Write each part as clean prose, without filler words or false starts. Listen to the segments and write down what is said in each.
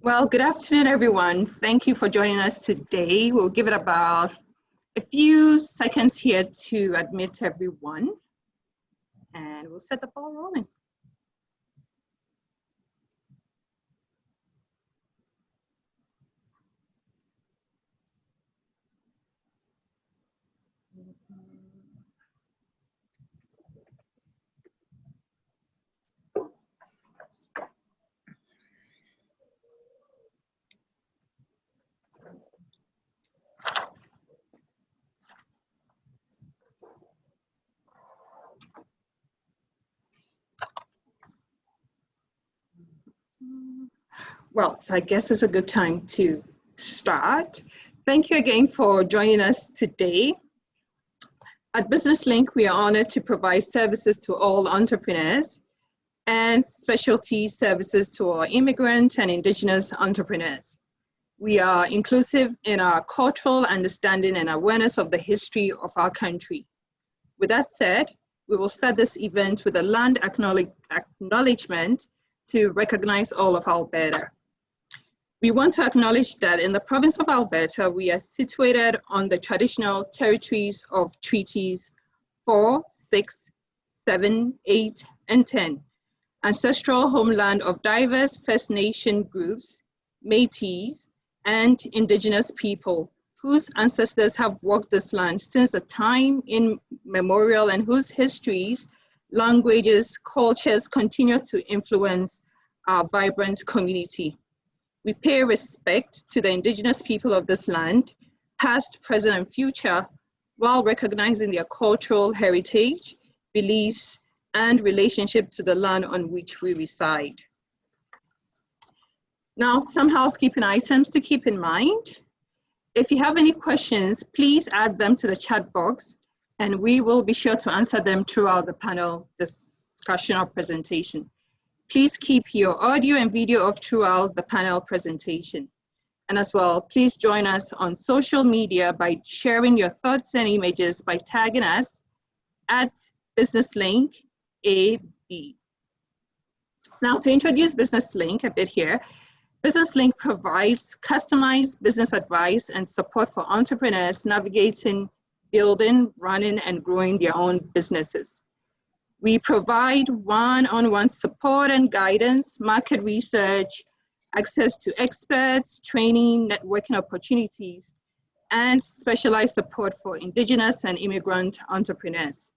Well, good afternoon, everyone. Thank you for joining us today. We'll give it about a few seconds here to admit everyone, and we'll set the ball rolling. Well, so I guess it's a good time to start. Thank you again for joining us today. At Business Link, we are honored to provide services to all entrepreneurs and specialty services to our immigrant and indigenous entrepreneurs. We are inclusive in our cultural understanding and awareness of the history of our country. With that said, we will start this event with a land acknowledgement to recognize all of Alberta. We want to acknowledge that in the province of Alberta, we are situated on the traditional territories of treaties 4, 6, 7, 8, and 10, ancestral homeland of diverse First Nation groups, Métis, and indigenous people whose ancestors have walked this land since a time immemorial and whose histories, languages, cultures continue to influence our vibrant community. We pay respect to the indigenous people of this land, past, present, and future, while recognizing their cultural heritage, beliefs, and relationship to the land on which we reside. Now, some housekeeping items to keep in mind. If you have any questions, please add them to the chat box, and we will be sure to answer them throughout the panel discussion or presentation. Please keep your audio and video off throughout the panel presentation. And as well, please join us on social media by sharing your thoughts and images by tagging us at BusinessLink AB. Now, to introduce BusinessLink a bit here, BusinessLink provides customized business advice and support for entrepreneurs navigating, building, running, and growing their own businesses. We provide one-on-one support and guidance, market research, access to experts, training, networking opportunities, and specialized support for indigenous and immigrant entrepreneurs.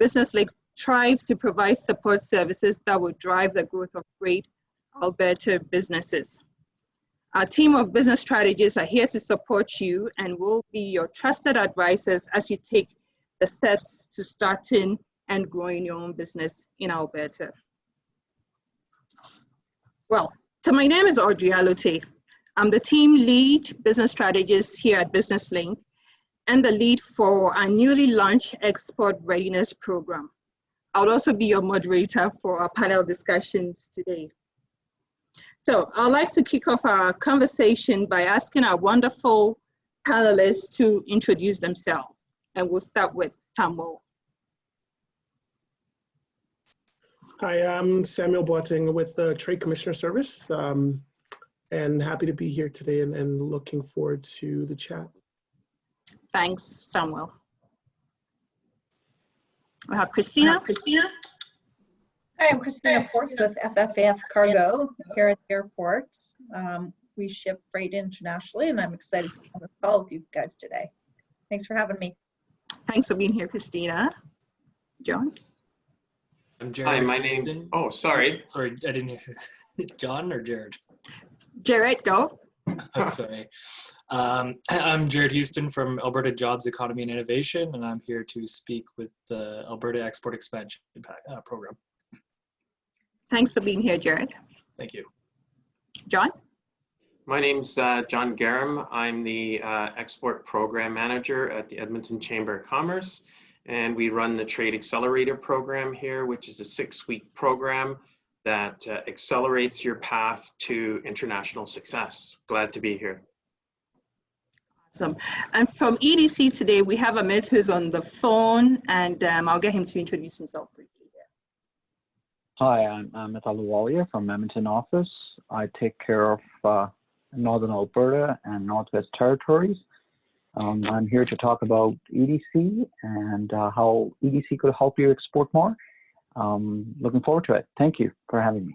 BusinessLink strives to provide support services that will drive the growth of great Alberta businesses. Our team of business strategists are here to support you and will be your trusted advisors as you take the steps to starting and growing your own business in Alberta. Well, so my name is Audrey Alute. I'm the team lead business strategist here at BusinessLink and the lead for our newly launched export readiness program. I'll also be your moderator for our panel discussions today. So I'd like to kick off our conversation by asking our wonderful panelists to introduce themselves. And we'll start with Samuel. Hi, I'm Samuel Boateng with the Trade Commissioner Service, and happy to be here today and looking forward to the chat. Thanks, Samuel. We have Christina. Hi, I'm Christina Forth with FFAF Cargo here at the airport. We ship freight internationally, and I'm excited to be on this call with you guys today. Thanks for having me. Thanks for being here, Christina. John? I'm Jared. Hi, my name. Oh, sorry. Sorry, I didn't hear. John or Jared? Jared, go. Oh, sorry. I'm Jared Huston from Alberta Jobs, Economy and Innovation, and I'm here to speak with the Alberta Export Expansion Program. Thanks for being here, Jared. Thank you. John? My name's John Gerum. I'm the Export Program Manager at the Edmonton Chamber of Commerce, and we run the Trade Accelerator Program here, which is a 6-week program that accelerates your path to international success. Glad to be here. Awesome. And from EDC today, we have Amit who's on the phone, and I'll get him to introduce himself briefly. Hi, I'm Amit Ahluwalia from Edmonton office. I take care of Northern Alberta and Northwest Territories. I'm here to talk about EDC and how EDC could help you export more. Looking forward to it. Thank you for having me.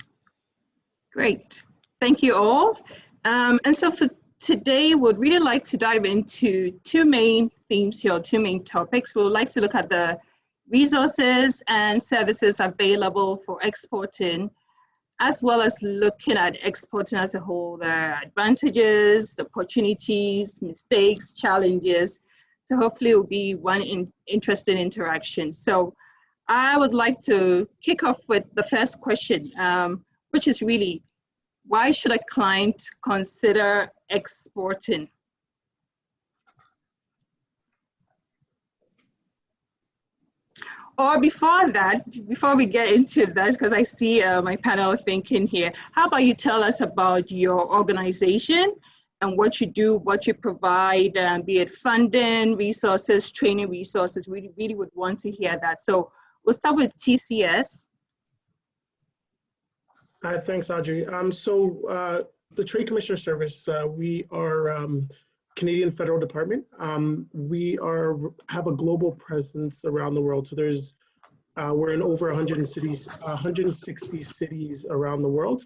Great. Thank you all. And so for today, we'd really like to dive into two main themes here, two main topics. We would like to look at the resources and services available for exporting, as well as looking at exporting as a whole, the advantages, opportunities, mistakes, challenges. So hopefully it will be one interesting interaction. So I would like to kick off with the first question, which is really, why should a client consider exporting? Or before that, before we get into that, because I see my panel thinking here, how about you tell us about your organization and what you do, what you provide, be it funding, resources, training resources. We really would want to hear that. So we'll start with TCS. Thanks, Audrey. The Trade Commissioner Service, we are Canadian federal department. We have a global presence around the world. So we're in over 160 cities around the world.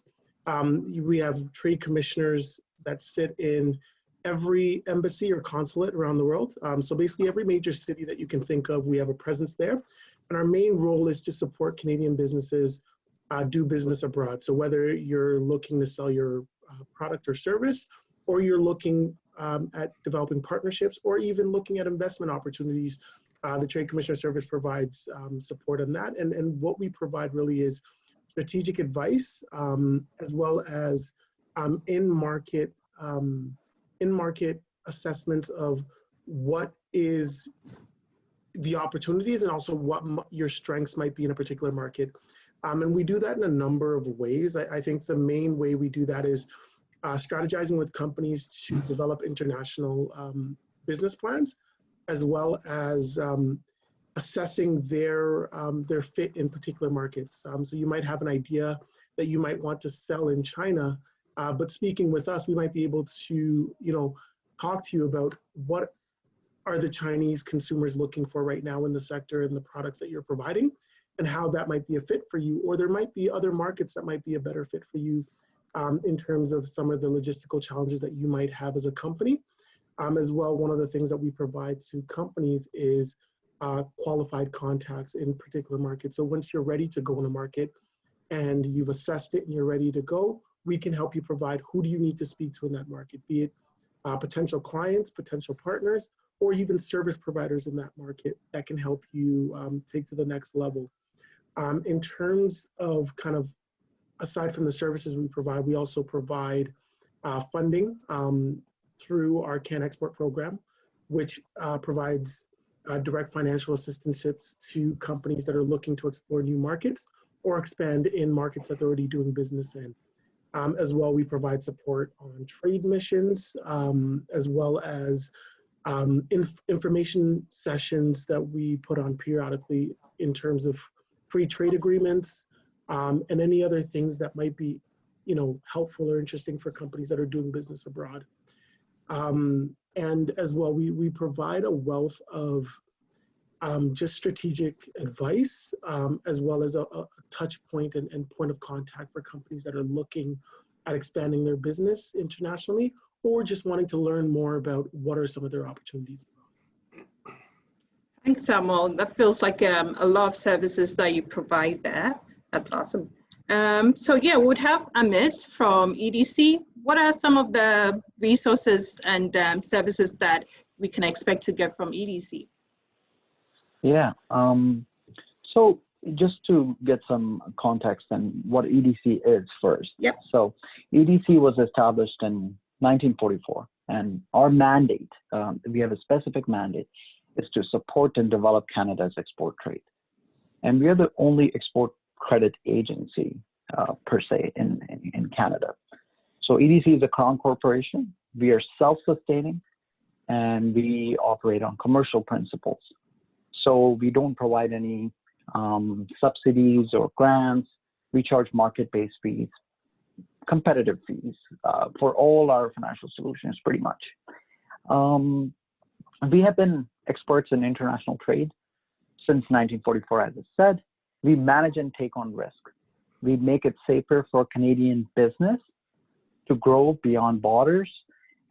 We have trade commissioners that sit in every embassy or consulate around the world. So basically every major city that you can think of, we have a presence there. And our main role is to support Canadian businesses do business abroad. So whether you're looking to sell your product or service, or you're looking at developing partnerships, or even looking at investment opportunities, the Trade Commissioner Service provides support on that. And what we provide really is strategic advice, as well as in-market assessments of what is the opportunities and also what your strengths might be in a particular market. And we do that in a number of ways. I think the main way we do that is strategizing with companies to develop international business plans, as well as assessing their fit in particular markets. So you might have an idea that you might want to sell in China, but speaking with us, we might be able to, talk to you about what are the Chinese consumers looking for right now in the sector and the products that you're providing, and how that might be a fit for you. Or there might be other markets that might be a better fit for you in terms of some of the logistical challenges that you might have as a company. As well, one of the things that we provide to companies is qualified contacts in particular markets. So once you're ready to go in a market and you've assessed it and you're ready to go, we can help you provide who do you need to speak to in that market, be it potential clients, potential partners, or even service providers in that market that can help you take to the next level. In terms of aside from the services we provide, we also provide funding through our Can Export program, which provides direct financial assistance to companies that are looking to explore new markets or expand in markets that they're already doing business in. As well, we provide support on trade missions, as well as information sessions that we put on periodically in terms of free trade agreements, and any other things that might be, helpful or interesting for companies that are doing business abroad. And as well, we provide a wealth of just strategic advice, as well as a touch point and point of contact for companies that are looking at expanding their business internationally, or just wanting to learn more about what are some of their opportunities. Thanks, Samuel. That feels like a lot of services that you provide there. That's awesome. So yeah, we would have Amit from EDC. What are some of the resources and services that we can expect to get from EDC? Yeah, so just to get some context on what EDC is first. Yep. So EDC was established in 1944, and our mandate, we have a specific mandate, is to support and develop Canada's export trade. And we are the only export credit agency per se in Canada. So EDC is a crown corporation. We are self-sustaining, and we operate on commercial principles. So we don't provide any subsidies or grants. We charge market-based fees. competitive fees for all our financial solutions, pretty much. We have been experts in international trade since 1944, as I said. We manage and take on risk. We make it safer for Canadian business to grow beyond borders.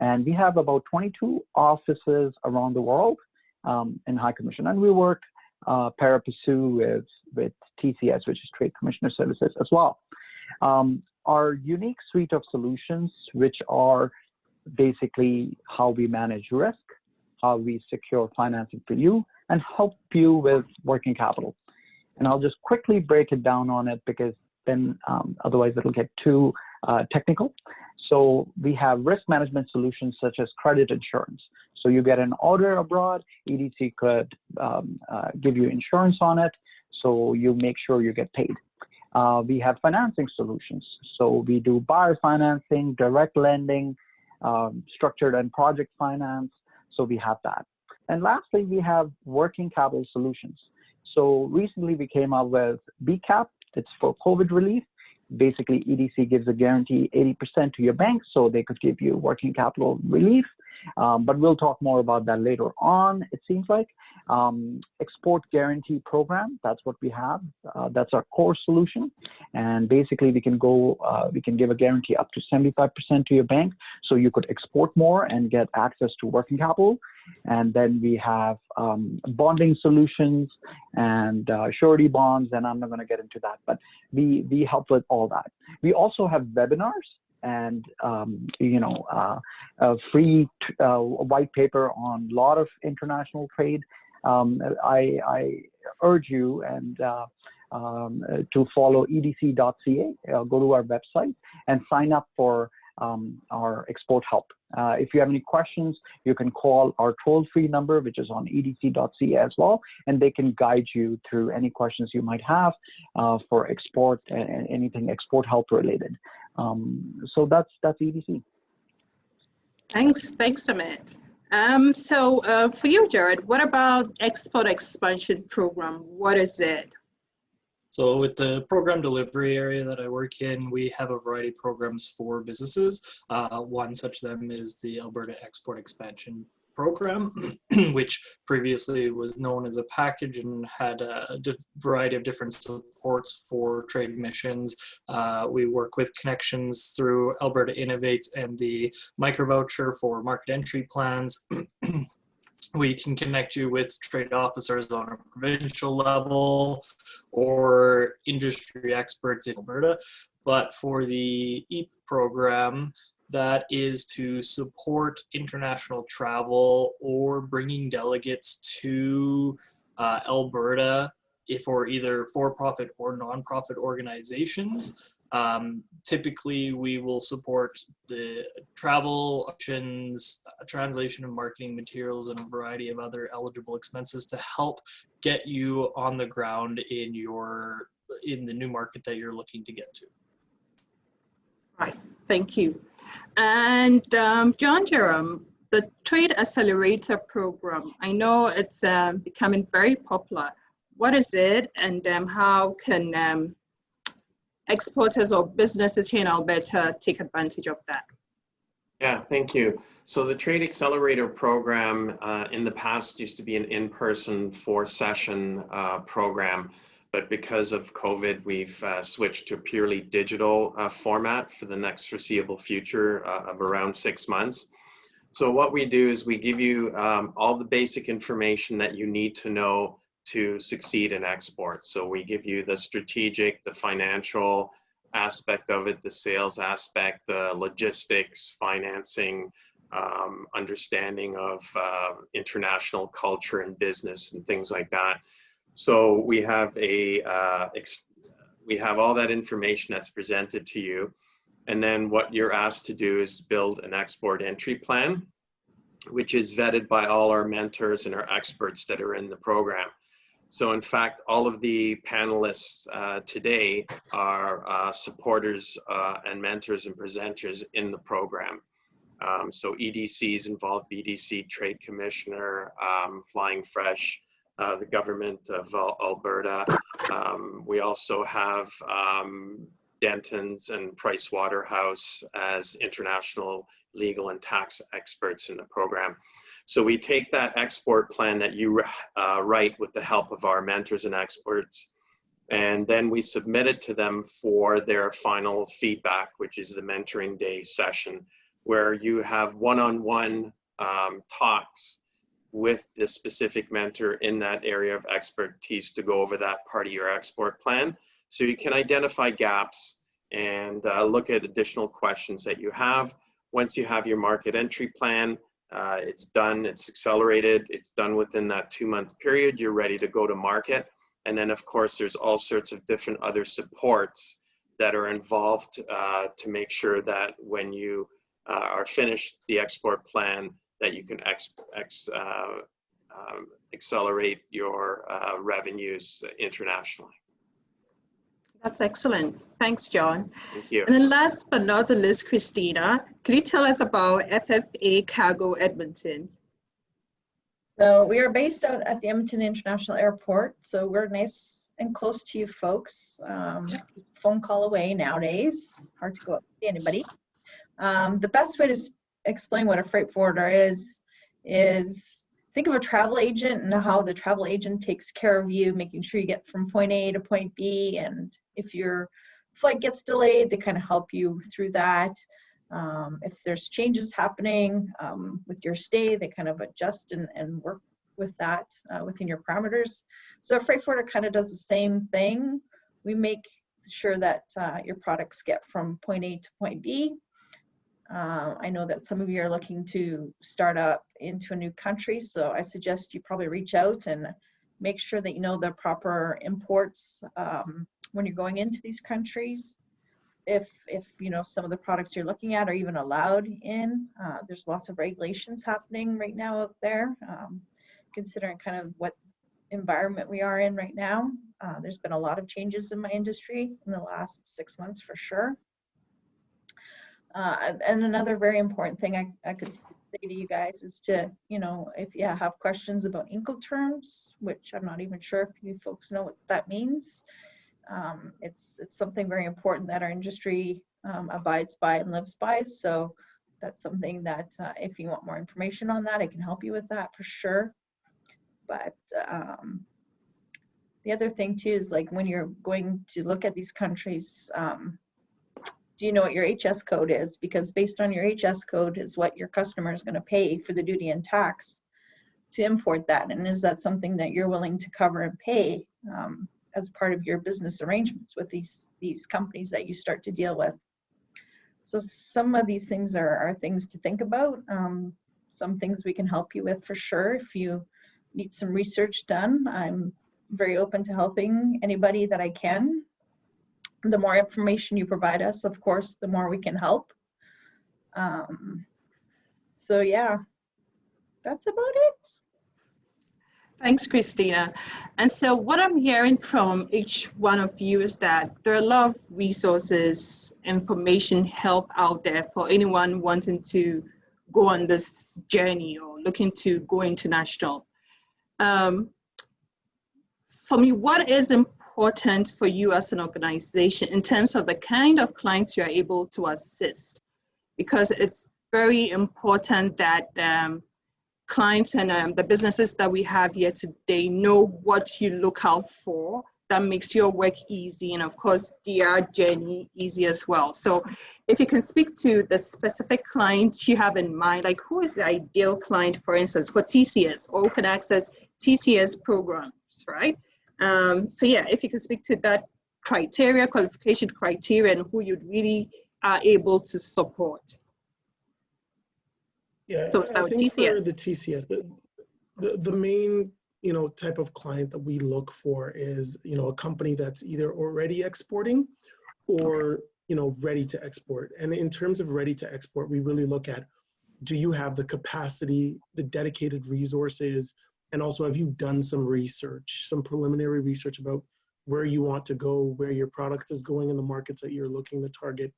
And we have about 22 offices around the world in High Commission. And we work pari passu with TCS, which is Trade Commissioner Services as well. Our unique suite of solutions, which are basically how we manage risk, how we secure financing for you, and help you with working capital. And I'll just quickly break it down on it because then otherwise it'll get too technical. So we have risk management solutions such as credit insurance. So you get an order abroad, EDC could give you insurance on it, so you make sure you get paid. We have financing solutions. So we do buyer financing, direct lending, structured and project finance. So we have that. And lastly, we have working capital solutions. So recently we came out with BCAP. It's for COVID relief. Basically, EDC gives a guarantee 80% to your bank, so they could give you working capital relief. But we'll talk more about that later on, it seems like. Export guarantee program, that's what we have. That's our core solution. And basically, we can give a guarantee up to 75% to your bank, so you could export more and get access to working capital. And then we have bonding solutions and surety bonds, and I'm not going to get into that, but we help with all that. We also have webinars and a free white paper on a lot of international trade. I urge you to follow edc.ca, go to our website and sign up for our export help. If you have any questions, you can call our toll-free number, which is on edc.ca as well, and they can guide you through any questions you might have for export and anything export help related. So that's EDC. Thanks, Amit. So for you, Jared, what about Export Expansion Program? What is it? So with the program delivery area that I work in, we have a variety of programs for businesses. One such them is the Alberta Export Expansion Program, which previously was known as a package and had a variety of different supports for trade missions. We work with connections through Alberta Innovates and the micro voucher for market entry plans. We can connect you with trade officers on a provincial level or industry experts in Alberta. But for the EAP program, that is to support international travel or bringing delegates to Alberta for either for-profit or non-profit organizations. Typically, we will support the travel options, translation of marketing materials, and a variety of other eligible expenses to help get you on the ground in the new market that you're looking to get to. Right, thank you. And John Gerum, the Trade Accelerator Program, I know it's becoming very popular. What is it, and how can exporters or businesses here in Alberta take advantage of that? Yeah, thank you. So the Trade Accelerator Program in the past used to be an in-person 4-session program, but because of COVID, we've switched to a purely digital format for the next foreseeable future of around 6 months. So what we do is we give you all the basic information that you need to know to succeed in export. So we give you the strategic, the financial aspect of it, the sales aspect, the logistics, financing, understanding of international culture and business and things like that. So we have we have all that information that's presented to you. And then what you're asked to do is build an export entry plan, which is vetted by all our mentors and our experts that are in the program. So in fact, all of the panelists today are supporters and mentors and presenters in the program. So EDC is involved, BDC, Trade Commissioner, Flying Fresh, the government of Alberta. We also have Dentons and Price Waterhouse as international legal and tax experts in the program. So we take that export plan that you write with the help of our mentors and experts, and then we submit it to them for their final feedback, which is the mentoring day session, where you have one-on-one talks with the specific mentor in that area of expertise to go over that part of your export plan. So you can identify gaps and look at additional questions that you have. Once you have your market entry plan, it's done, it's accelerated, it's done within that 2-month period, you're ready to go to market. And then of course, there's all sorts of different other supports that are involved to make sure that when you are finished the export plan, that you can accelerate your revenues internationally. That's excellent. Thanks, John. Thank you. And then last but not the least, Christina, could you tell us about FFA Cargo Edmonton? So we are based out at the Edmonton International Airport. So we're nice and close to you folks. Just a phone call away nowadays. Hard to go up to anybody. The best way to explain what a freight forwarder is think of a travel agent and how the travel agent takes care of you, making sure you get from point A to point B. And if your flight gets delayed, they kind of help you through that. If there's changes happening with your stay, they kind of adjust and work with that within your parameters. So a freight forwarder kind of does the same thing. We make sure that your products get from point A to point B. I know that some of you are looking to start up into a new country, so I suggest you probably reach out and make sure that you know the proper imports when you're going into these countries. If you know some of the products you're looking at are even allowed in, there's lots of regulations happening right now out there, considering kind of what environment we are in right now. There's been a lot of changes in my industry in the last 6 months for sure. And another very important thing I could say to you guys is to, you know, if you have questions about Incoterms, which I'm not even sure if you folks know what that means, it's something very important that our industry abides by and lives by. So that's something that if you want more information on that, I can help you with that for sure. But the other thing too is like when you're going to look at these countries, do you know what your HS code is? Because based on your HS code is what your customer is going to pay for the duty and tax to import that. And is that something that you're willing to cover and pay as part of your business arrangements with these companies that you start to deal with? So some of these things are things to think about. Some things we can help you with for sure. If you need some research done, I'm very open to helping anybody that I can. The more information you provide us, of course, the more we can help. So yeah, that's about it. Thanks, Christina. And so what I'm hearing from each one of you is that there are a lot of resources, information, help out there for anyone wanting to go on this journey or looking to go international. For me, what is important for you as an organization in terms of the kind of clients you're able to assist? Because it's very important that clients and the businesses that we have here today know what you look out for that makes your work easy, and of course their journey easy as well. So if you can speak to the specific client you have in mind, like who is the ideal client, for instance, for TCS or open access TCS programs, right? So yeah, if you can speak to that criteria, qualification criteria, and who you'd really are able to support. Yeah, so I think TCS. for the TCS, the main type of client that we look for is a company that's either already exporting or ready to export. And in terms of ready to export, we really look at, do you have the capacity, the dedicated resources, and also have you done some research, some preliminary research about where you want to go, where your product is going in the markets that you're looking to target.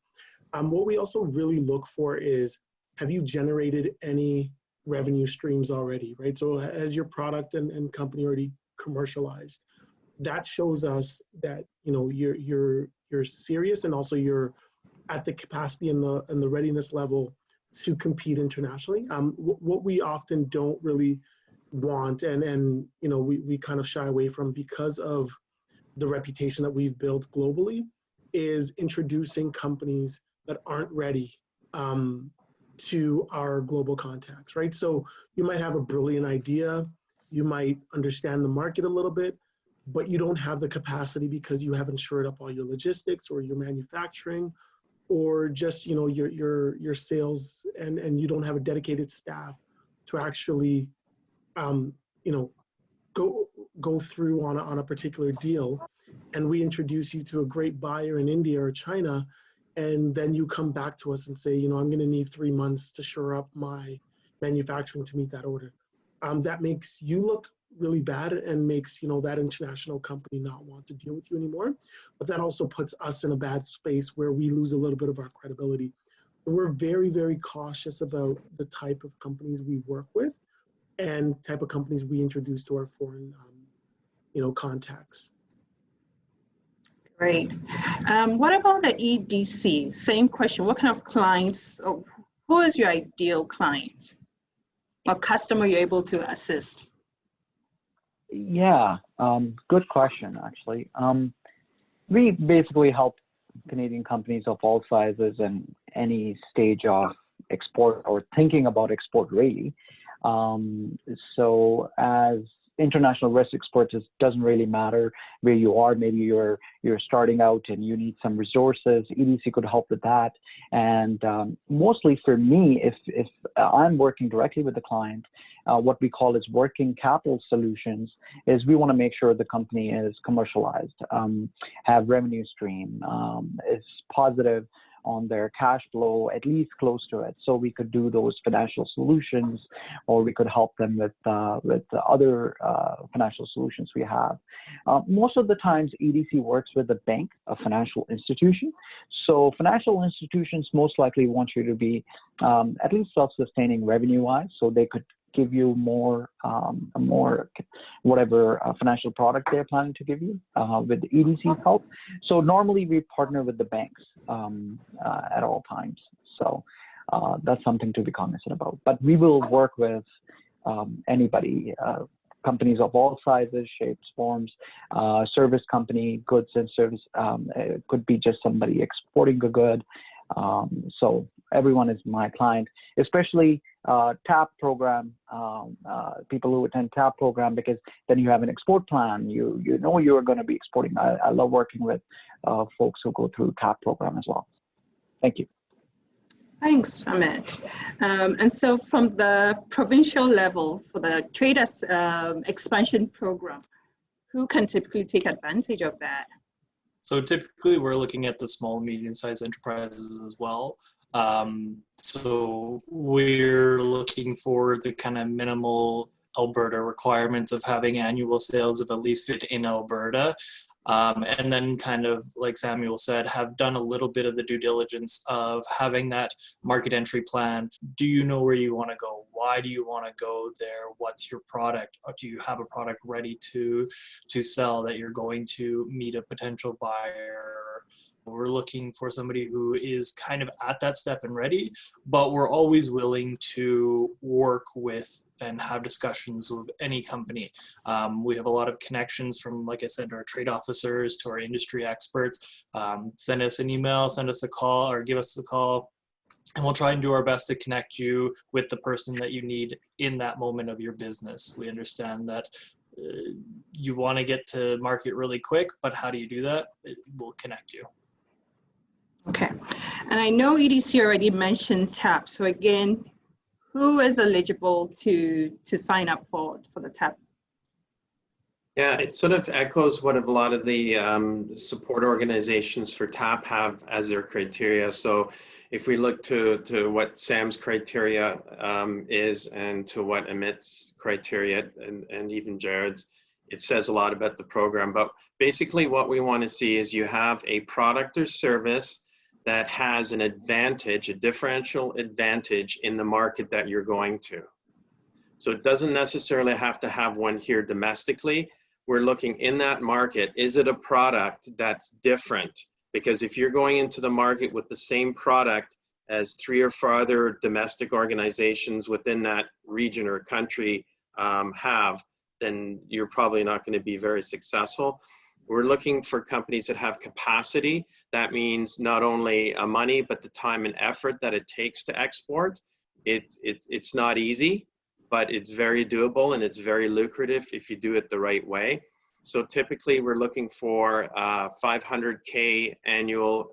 What we also really look for is, have you generated any revenue streams already, right? So has your product and company already commercialized? That shows us that you're you're serious and also you're at the capacity and the readiness level to compete internationally. What we often don't really want and you know we kind of shy away from because of the reputation that we've built globally is introducing companies that aren't ready to our global contacts, right? So you might have a brilliant idea, you might understand the market a little bit, but you don't have the capacity because you haven't shored up all your logistics or your manufacturing, or just you know your sales, and you don't have a dedicated staff to actually you know go through on a particular deal, and we introduce you to a great buyer in India or China, and then you come back to us and say, you know, I'm going to need 3 months to shore up my manufacturing to meet that order. That makes you look really bad and makes, you know, that international company not want to deal with you anymore. But that also puts us in a bad space where we lose a little bit of our credibility. We're very, very cautious about the type of companies we work with and type of companies we introduce to our foreign, you know, contacts. Great. What about the EDC? Same question. What kind of clients, or who is your ideal client or customer you're able to assist? Yeah, good question, actually. We basically help Canadian companies of all sizes and any stage of export or thinking about export, really. So as international risk exports, it doesn't really matter where you are. Maybe you're starting out and you need some resources. EDC could help with that. And mostly for me, if I'm working directly with the client, what we call is working capital solutions is we want to make sure the company is commercialized, have revenue stream, is positive on their cash flow, at least close to it. So we could do those financial solutions, or we could help them with the other financial solutions we have. Most of the times, EDC works with a bank, a financial institution. So financial institutions most likely want you to be at least self-sustaining revenue-wise, so they could give you more whatever financial product they're planning to give you with EDC's help. So normally we partner with the banks at all times. So that's something to be cognizant about. But we will work with anybody, companies of all sizes, shapes, forms, service company, goods and service. It could be just somebody exporting a good. So everyone is my client, especially TAP program, people who attend TAP program, because then you have an export plan. You know you're going to be exporting. I love working with folks who go through TAP program as well. Thank you. Thanks, Amit. And so from the provincial level for the trade expansion program, who can typically take advantage of that? So typically we're looking at the small, medium-sized enterprises as well. So we're looking for the kind of minimal Alberta requirements of having annual sales of at least 50 in Alberta. And then kind of like Samuel said, have done a little bit of the due diligence of having that market entry plan. Do you know where you want to go? Why do you want to go there? What's your product? Or do you have a product ready to sell that you're going to meet a potential buyer? We're looking for somebody who is kind of at that step and ready, but we're always willing to work with and have discussions with any company. We have a lot of connections from, like I said, our trade officers to our industry experts. Send us an email, send us a call, or give us a call, and we'll try and do our best to connect you with the person that you need in that moment of your business. We understand that you want to get to market really quick, but how do you do that? We'll connect you. Okay, and I know EDC already mentioned TAP. So again, who is eligible to sign up for the TAP? Yeah, it sort of echoes what a lot of the support organizations for TAP have as their criteria. So if we look to what Sam's criteria is and to what Amit's criteria and even Jared's, it says a lot about the program. But basically what we want to see is you have a product or service that has an advantage, a differential advantage in the market that you're going to. So it doesn't necessarily have to have one here domestically. We're looking in that market, is it a product that's different Because if you're going into the market with the same product as 3 or 4 other domestic organizations within that region or country have, then you're probably not going to be very successful. We're looking for companies that have capacity. That means not only money, but the time and effort that it takes to export. It's not easy, but it's very doable and it's very lucrative if you do it the right way. So typically we're looking for 500K annual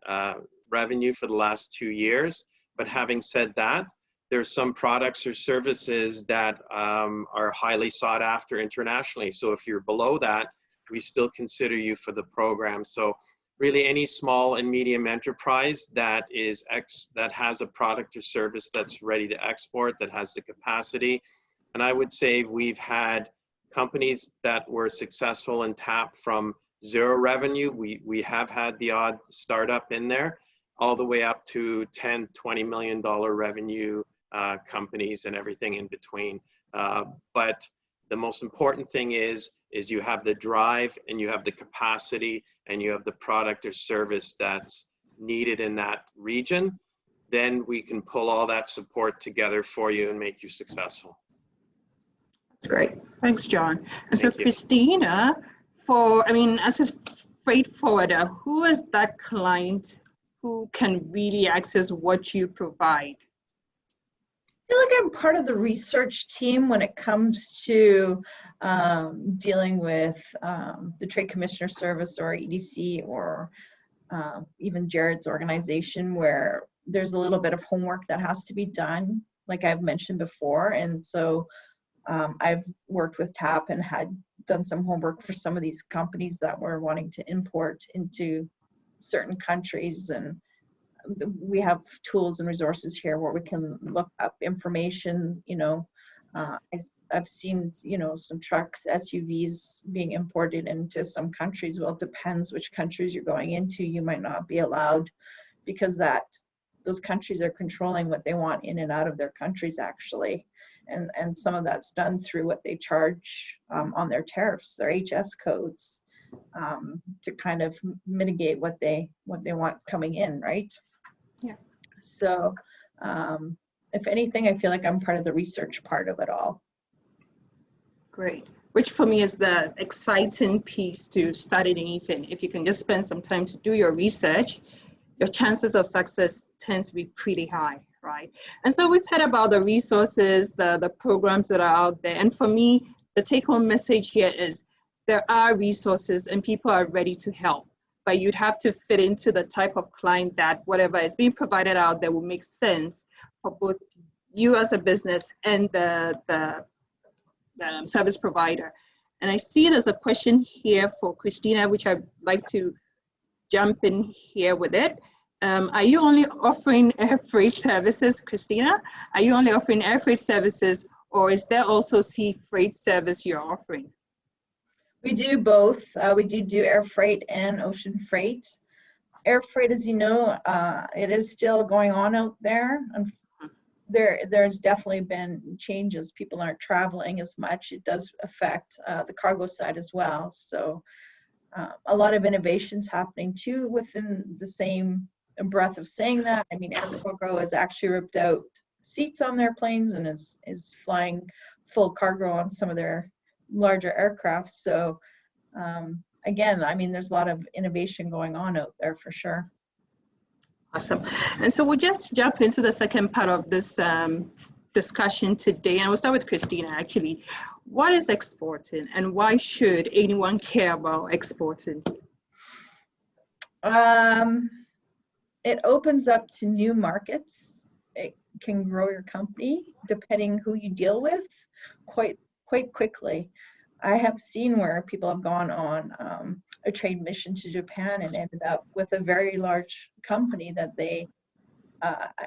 revenue for the last 2 years. But having said that, there's some products or services that are highly sought after internationally. So if you're below that, we still consider you for the program. So really any small and medium enterprise that has a product or service that's ready to export, that has the capacity. And I would say we've had companies that were successful and tapped from 0 revenue. We have had the odd startup in there, all the way up to $10, $20 million revenue companies and everything in between. But the most important thing is you have the drive and you have the capacity and you have the product or service that's needed in that region. Then we can pull all that support together for you and make you successful. That's great. Thanks, John. And so Thank you. Christina, as a freight forwarder, who is that client who can really access what you provide? I feel like I'm part of the research team when it comes to dealing with the Trade Commissioner Service or EDC or even Jared's organization, where there's a little bit of homework that has to be done, like I've mentioned before. And so I've worked with TAP and had done some homework for some of these companies that were wanting to import into certain countries, and we have tools and resources here where we can look up information. I've seen, some trucks, SUVs being imported into some countries. Well, it depends which countries you're going into. You might not be allowed because those countries are controlling what they want in and out of their countries, actually. And some of that's done through what they charge on their tariffs, their HS codes, to kind of mitigate what they want coming in, right? Yeah. So if anything, I feel like I'm part of the research part of it all. Great. Which for me is the exciting piece to study anything. If you can just spend some time to do your research, your chances of success tend to be pretty high, right? And so we've heard about the resources, the programs that are out there. And for me, the take-home message here is there are resources and people are ready to help. But you'd have to fit into the type of client that whatever is being provided out there will make sense for both you as a business and the service provider. And I see there's a question here for Christina, which I'd like to jump in here with it. Are you only offering air freight services, Christina? Are you only offering air freight services, or is there also sea freight service you're offering? We do both. We do air freight and ocean freight. Air freight, as you know, it is still going on out there. And there's definitely been changes. People aren't traveling as much. It does affect the cargo side as well. So a lot of innovations happening too within the same breath of saying that. I mean, Air Cargo has actually ripped out seats on their planes and is flying full cargo on some of their larger aircraft. So again, I mean, there's a lot of innovation going on out there for sure. Awesome. And so we'll just jump into the second part of this discussion today. And we'll start with Christina, actually. What is exporting and why should anyone care about exporting? It opens up to new markets. It can grow your company depending who you deal with quite quickly. I have seen where people have gone on a trade mission to Japan and ended up with a very large company that they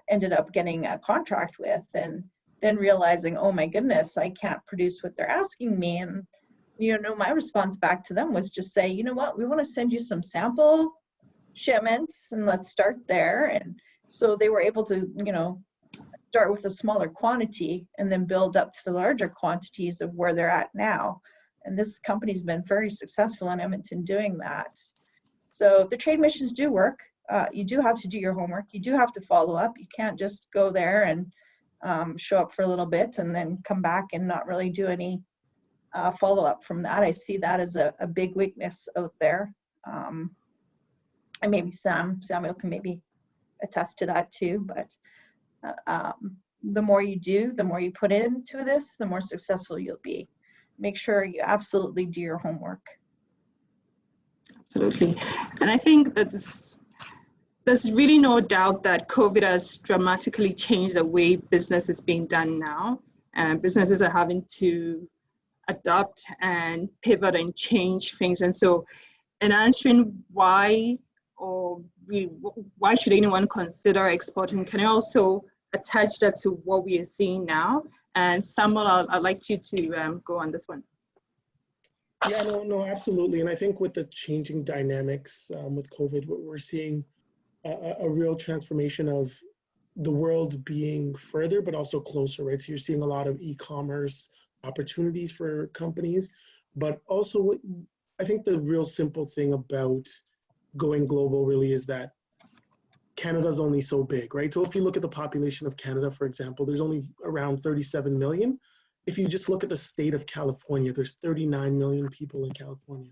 ended up getting a contract with, and then realizing, oh my goodness, I can't produce what they're asking me. And my response back to them was just say, you know what, we want to send you some sample shipments and let's start there. And so they were able to start with a smaller quantity and then build up to the larger quantities of where they're at now. And this company's been very successful in Edmonton doing that. So the trade missions do work. You do have to do your homework. You do have to follow up. You can't just go there and show up for a little bit and then come back and not really do any follow-up from that. I see that as a big weakness out there. And maybe Samuel can maybe attest to that too, but the more you do, the more you put into this, the more successful you'll be. Make sure you absolutely do your homework. Absolutely. And I think there's really no doubt that COVID has dramatically changed the way business is being done now. And businesses are having to adapt and pivot and change things. And so in answering why should anyone consider exporting, can you also attach that to what we are seeing now? And Samuel, I'd like you to go on this one. Yeah, no, absolutely. And I think with the changing dynamics with COVID, we're seeing a real transformation of the world being further, but also closer, right? So you're seeing a lot of e-commerce opportunities for companies, but also I think the real simple thing about going global really is that Canada's only so big, right? So if you look at the population of Canada, for example, there's only around 37 million. If you just look at the state of California, there's 39 million people in California.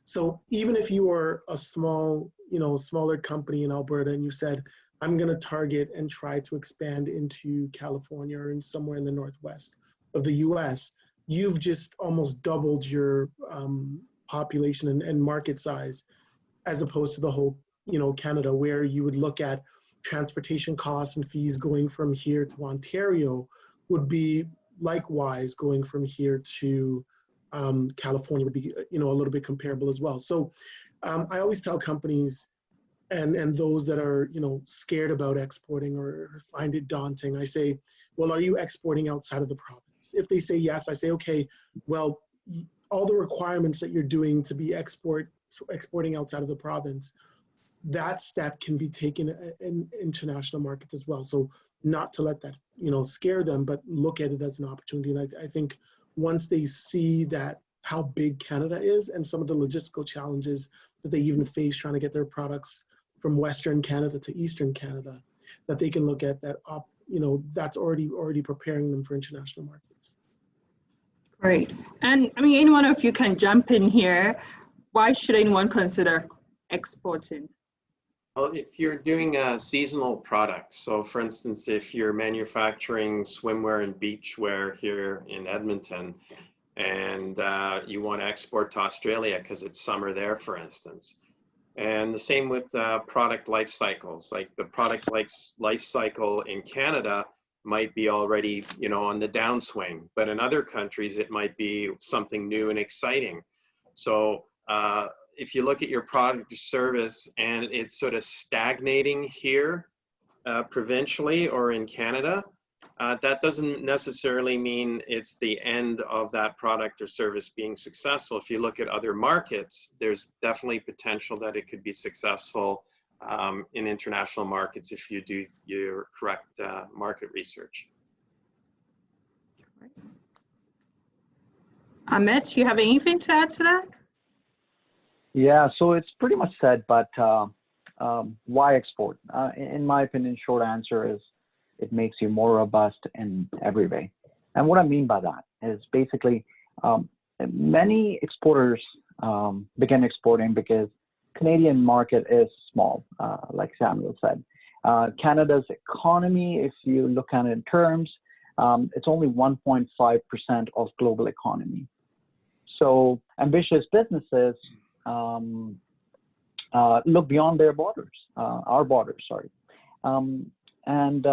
So even if you are a small, smaller company in Alberta and you said, I'm going to target and try to expand into California or in somewhere in the northwest of the US, you've just almost doubled your population and market size, as opposed to the whole, Canada, where you would look at transportation costs and fees going from here to Ontario would be likewise going from here to California would be, a little bit comparable as well. So I always tell companies and those that are, scared about exporting or find it daunting, I say, well, are you exporting outside of the province? If they say yes, I say, okay, well, all the requirements that you're doing to be exporting outside of the province, that step can be taken in international markets as well. So not to let that, scare them, but look at it as an opportunity. And I think once they see that how big Canada is and some of the logistical challenges that they even face trying to get their products from Western Canada to Eastern Canada, that they can look at that that's already preparing them for international markets. Great. And I mean, any one of you can jump in here. Why should anyone consider exporting? Well, if you're doing a seasonal product, so for instance, if you're manufacturing swimwear and beachwear here in Edmonton, and you want to export to Australia because it's summer there, for instance. And the same with product life cycles. Like the product life cycle in Canada might be already, on the downswing, but in other countries it might be something new and exciting. So if you look at your product or service and it's sort of stagnating here provincially or in Canada, that doesn't necessarily mean it's the end of that product or service being successful. If you look at other markets, there's definitely potential that it could be successful in international markets if you do your correct market research. Amit, you have anything to add to that? Yeah, so it's pretty much said, but why export? In my opinion, short answer is it makes you more robust in every way. And what I mean by that is basically many exporters begin exporting because Canadian market is small, like Samuel said. Canada's economy, if you look at it in terms, it's only 1.5% of global economy. So ambitious businesses look beyond their borders, our borders, sorry. And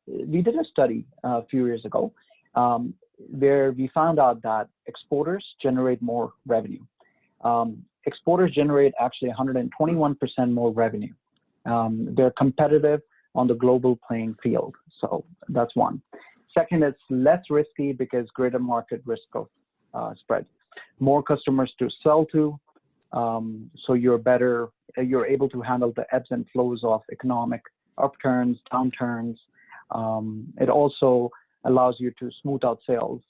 we did a study a few years ago where we found out that exporters generate more revenue. Exporters generate actually 121% more revenue. They're competitive on the global playing field. So that's one. Second, it's less risky because greater market risk of spread. More customers to sell to, so you're able to handle the ebbs and flows of economic upturns, downturns. It also allows you to smooth out sales.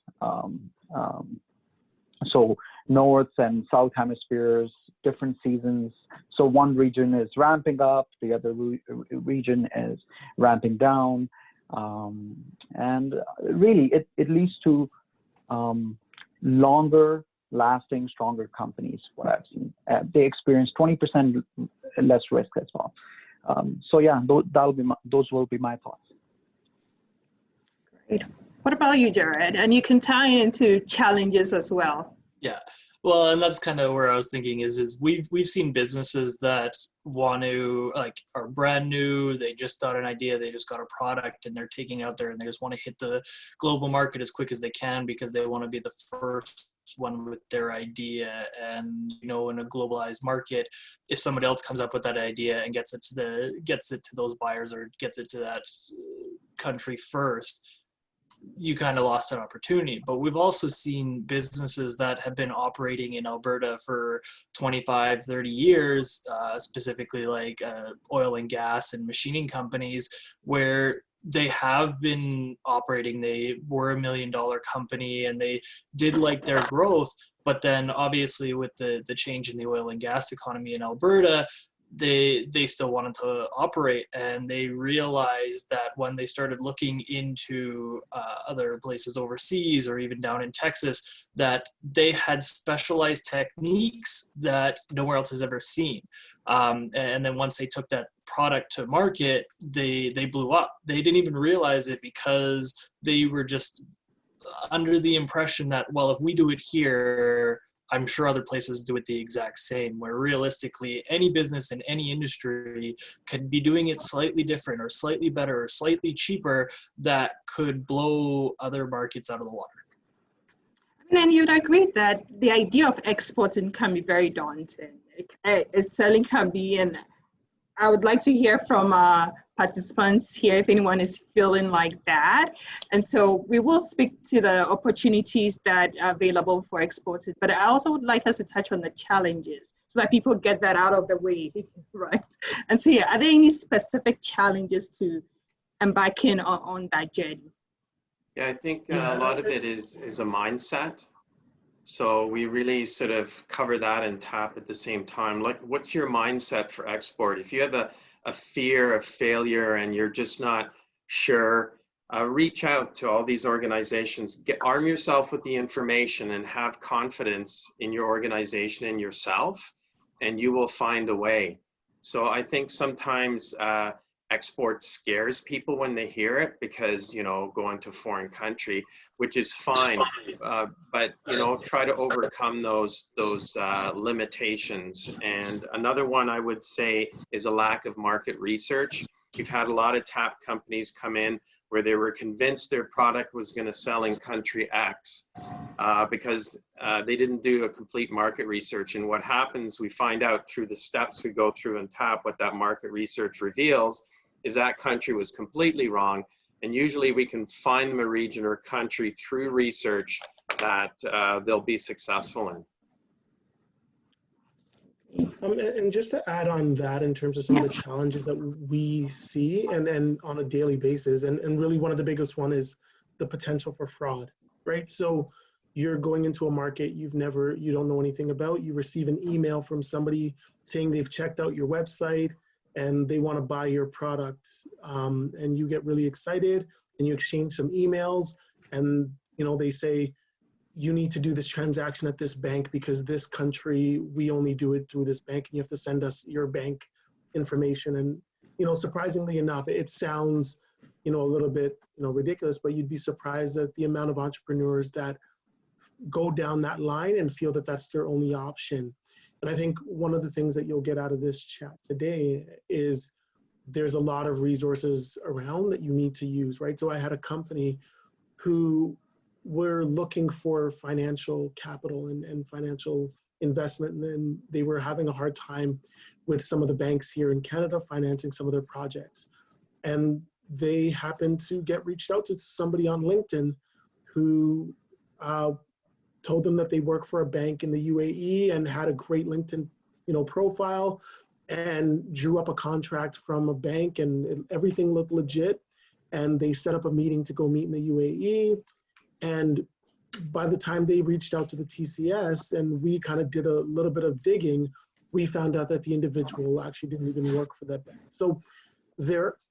So North and South hemispheres different seasons. So one region is ramping up, the other region is ramping down. And really, it leads to longer lasting, stronger companies, what I've seen. They experience 20% less risk as well. So yeah, those will be my thoughts. Great. What about you, Jared? And you can tie into challenges as well. Yeah, well, and that's kind of where I was thinking is we've seen businesses that want to, like, are brand new, they just got an idea, they just got a product, and they're taking it out there and they just want to hit the global market as quick as they can because they want to be the first one with their idea. And you know, in a globalized market, if somebody else comes up with that idea and gets it to those buyers or gets it to that country first, you kind of lost an opportunity. But we've also seen businesses that have been operating in Alberta for 25, 30 years, specifically like oil and gas and machining companies, where they have been operating. They were $1 million company and they did like their growth, but then obviously with the change in the oil and gas economy in Alberta, they still wanted to operate, and they realized that when they started looking into other places overseas or even down in Texas, that they had specialized techniques that nowhere else has ever seen. And then once they took that product to market, they blew up. They didn't even realize it because they were just under the impression that, well, if we do it here, I'm sure other places do it the exact same, where realistically any business in any industry could be doing it slightly different or slightly better or slightly cheaper that could blow other markets out of the water. And then you'd agree that the idea of exporting can be very daunting. Selling can be, and I would like to hear from participants here if anyone is feeling like that. And so we will speak to the opportunities that are available for exporting, but I also would like us to touch on the challenges so that people get that out of the way, right? And so yeah, are there any specific challenges to embarking on that journey? Yeah, I think a lot of it is a mindset. So we really sort of cover that and tap at the same time. Like, what's your mindset for export? If you have a fear of failure and you're just not sure, reach out to all these organizations, arm yourself with the information and have confidence in your organization and yourself, and you will find a way. So I think sometimes export scares people when they hear it because, you know, going to a foreign country, which is fine, but, you know, try to overcome those limitations. And another one I would say is a lack of market research. We've had a lot of tap companies come in where they were convinced their product was going to sell in country X because they didn't do a complete market research. And what happens, we find out through the steps we go through and tap, what that market research reveals is that country was completely wrong. And usually we can find them a region or country through research that they'll be successful in. And just to add on that, in terms of some of the challenges that we see and on a daily basis, and really one of the biggest one is the potential for fraud, right? So you're going into a market you don't know anything about, you receive an email from somebody saying they've checked out your website and they want to buy your product, and you get really excited and you exchange some emails, and you know, they say, you need to do this transaction at this bank because this country, we only do it through this bank and you have to send us your bank information. And, you know, surprisingly enough, it sounds, you know, a little bit, you know, ridiculous, but you'd be surprised at the amount of entrepreneurs that go down that line and feel that that's their only option. And I think one of the things that you'll get out of this chat today is there's a lot of resources around that you need to use, right? So I had a company who were looking for financial capital and financial investment, and then they were having a hard time with some of the banks here in Canada financing some of their projects. And they happened to get reached out to somebody on LinkedIn who told them that they work for a bank in the UAE and had a great LinkedIn, you know, profile, and drew up a contract from a bank, and everything looked legit. And they set up a meeting to go meet in the UAE. And by the time they reached out to the TCS and we kind of did a little bit of digging, we found out that the individual actually didn't even work for that bank. So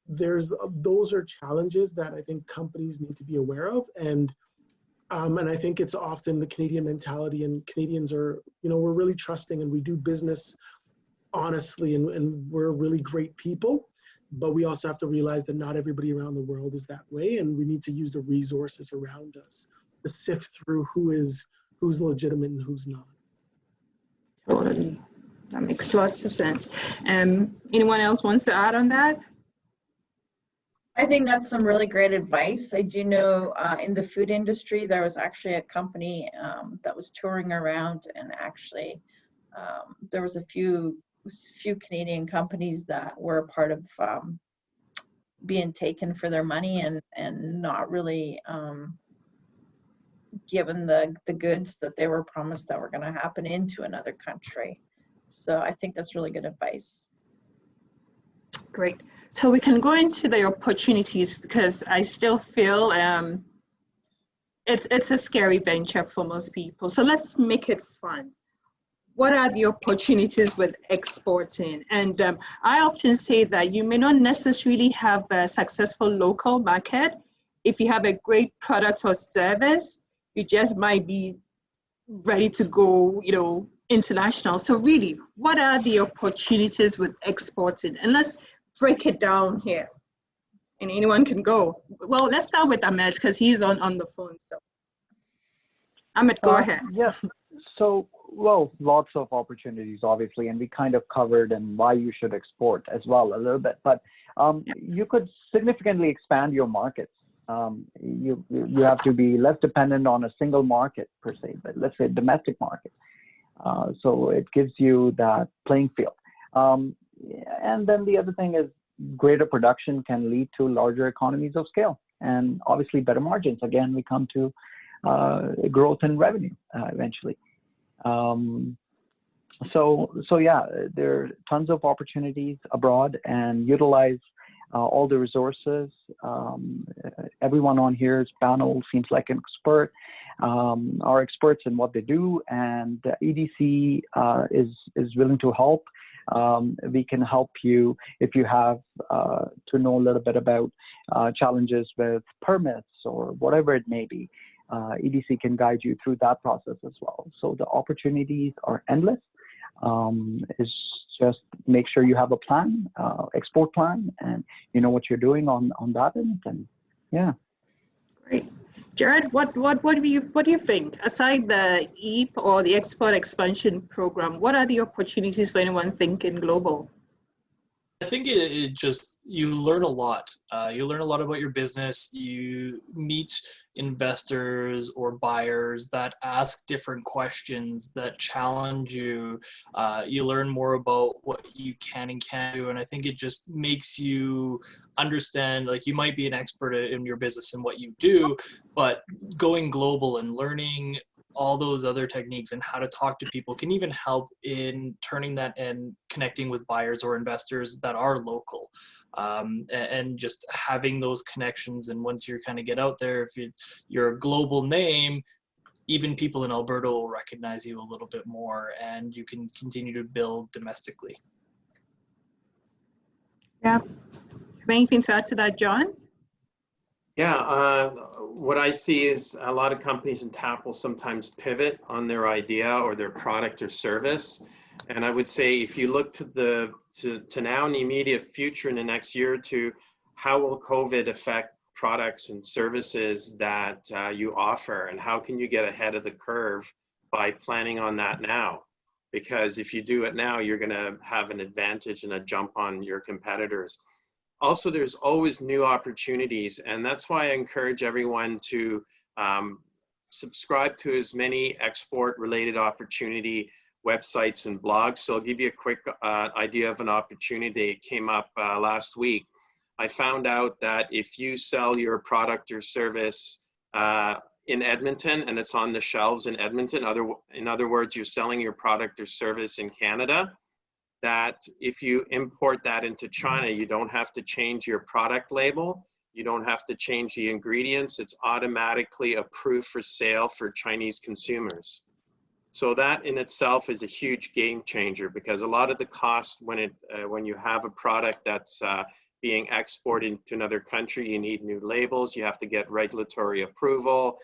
those are challenges that I think companies need to be aware of. And I think it's often the Canadian mentality, and Canadians are, we're really trusting and we do business honestly, and we're really great people. But we also have to realize that not everybody around the world is that way, and we need to use the resources around us to sift through who's legitimate and who's not. Totally. That makes lots of sense. Anyone else wants to add on that? I think that's some really great advice. I do know in the food industry, there was actually a company that was touring around, and actually there was a few Canadian companies that were a part of being taken for their money and not really given the goods that they were promised that were going to happen into another country. So I think that's really good advice. Great. So we can go into the opportunities, because I still feel it's a scary venture for most people. So let's make it fun. What are the opportunities with exporting? And I often say that you may not necessarily have a successful local market. If you have a great product or service, you just might be ready to go, international. So really, what are the opportunities with exporting? And let's break it down here. And anyone can go. Well, let's start with Amit, because he's on the phone. So Amit, go ahead. Yes. So, well, lots of opportunities, obviously, and we kind of covered and why you should export as well a little bit. But you could significantly expand your markets. You have to be less dependent on a single market per se, but let's say domestic market. So it gives you that playing field. And then the other thing is greater production can lead to larger economies of scale and obviously better margins. Again, we come to growth in revenue eventually. So yeah, there are tons of opportunities abroad, and utilize all the resources. Everyone on here's panel seems like an expert, are experts in what they do, and EDC is willing to help. We can help you if you have to know a little bit about challenges with permits or whatever it may be. EDC can guide you through that process as well. So the opportunities are endless. Is just make sure you have a plan, export plan, and you know what you're doing on that end. And yeah. Great. Jared, what do you think? Aside the EAP or the Export Expansion Program, what are the opportunities for anyone thinking global? I think it just, you learn a lot. You learn a lot about your business. You meet investors or buyers that ask different questions, that challenge you. You learn more about what you can and can't do. And I think it just makes you understand, like, you might be an expert in your business and what you do, but going global and learning all those other techniques and how to talk to people can even help in turning that and connecting with buyers or investors that are local, and just having those connections. And once you kind of get out there, if you're a global name, even people in Alberta will recognize you a little bit more, and you can continue to build domestically. Yeah. Have anything to add to that, John? Yeah, what I see is a lot of companies in TAP will sometimes pivot on their idea or their product or service. And I would say, if you look to now in the immediate future, in the next year or two, how will COVID affect products and services that you offer, and how can you get ahead of the curve by planning on that now? Because if you do it now, you're going to have an advantage and a jump on your competitors. Also, there's always new opportunities, and that's why I encourage everyone to subscribe to as many export-related opportunity websites and blogs. So I'll give you a quick idea of an opportunity that came up last week. I found out that if you sell your product or service in Edmonton and it's on the shelves in Edmonton, in other words, you're selling your product or service in Canada, that if you import that into China, you don't have to change your product label. You don't have to change the ingredients. It's automatically approved for sale for Chinese consumers. So that in itself is a huge game changer, because a lot of the cost when you have a product that's being exported to another country, you need new labels, you have to get regulatory approval.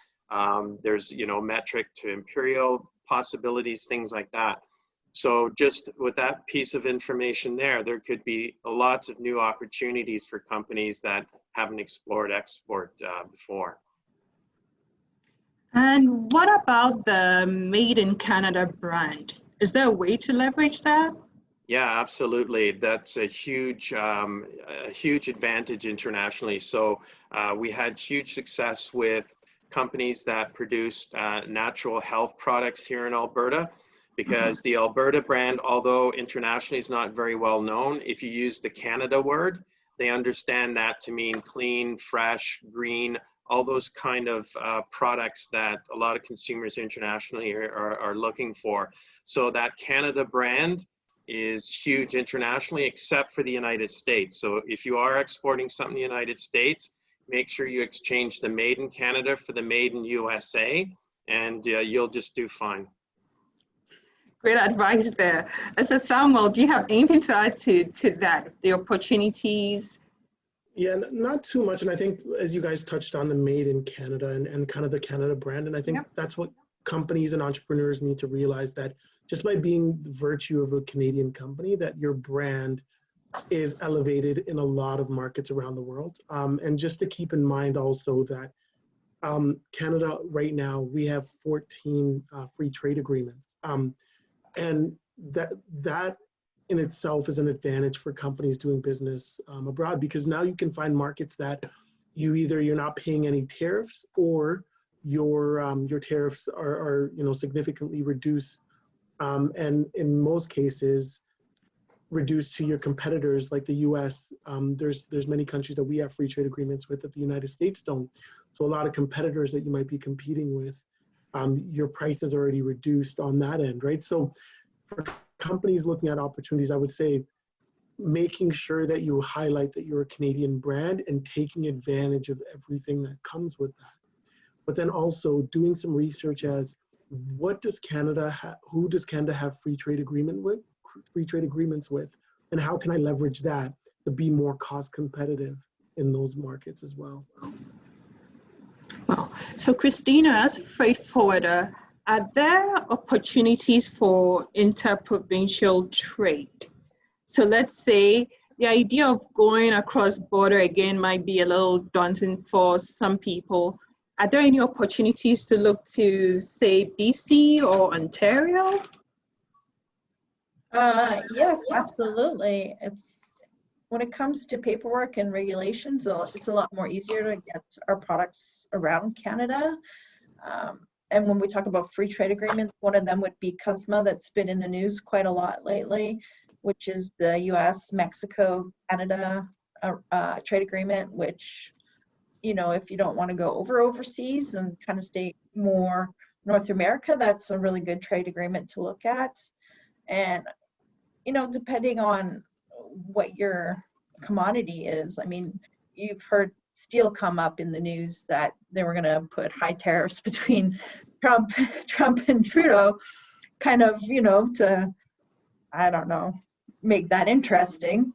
There's, you know, metric to imperial possibilities, things like that. So just with that piece of information there could be lots of new opportunities for companies that haven't explored export before. And what about the Made in Canada brand? Is there a way to leverage that? Yeah, absolutely. That's a huge advantage internationally. So we had huge success with companies that produced natural health products here in Alberta, because the Alberta brand, although internationally is not very well known, if you use the Canada word, they understand that to mean clean, fresh, green, all those kind of products that a lot of consumers internationally are looking for. So that Canada brand is huge internationally, except for the United States. So if you are exporting something to the United States, make sure you exchange the Made in Canada for the Made in USA, and you'll just do fine. Great advice there. So Samuel, do you have anything to add to that, the opportunities? Yeah, not too much. And I think as you guys touched on the Made in Canada and kind of the Canada brand, and I think that's what companies and entrepreneurs need to realize, that just by being the virtue of a Canadian company, that your brand is elevated in a lot of markets around the world. And just to keep in mind also that Canada right now, we have 14 free trade agreements. And that in itself is an advantage for companies doing business abroad, because now you can find markets that you're not paying any tariffs, or your tariffs are significantly reduced, and in most cases reduced to your competitors like the US. There's many countries that we have free trade agreements with that the United States don't. So a lot of competitors that you might be competing with, your price is already reduced on that end, right? So for companies looking at opportunities, I would say making sure that you highlight that you're a Canadian brand and taking advantage of everything that comes with that. But then also doing some research as what does Canada who does Canada have free trade agreements with, and how can I leverage that to be more cost competitive in those markets as well. Well, so Christina, as a freight forwarder, are there opportunities for interprovincial trade? So let's say the idea of going across border again might be a little daunting for some people. Are there any opportunities to look to, say, BC or Ontario? Yes, absolutely. When it comes to paperwork and regulations, it's a lot more easier to get our products around Canada. And when we talk about free trade agreements, one of them would be CUSMA, that's been in the news quite a lot lately, which is the US, Mexico, Canada trade agreement, which, if you don't want to go overseas and kind of stay more North America, that's a really good trade agreement to look at. And, depending on what your commodity is, I mean, you've heard steel come up in the news that they were going to put high tariffs between Trump and Trudeau, kind of, to, I don't know, make that interesting.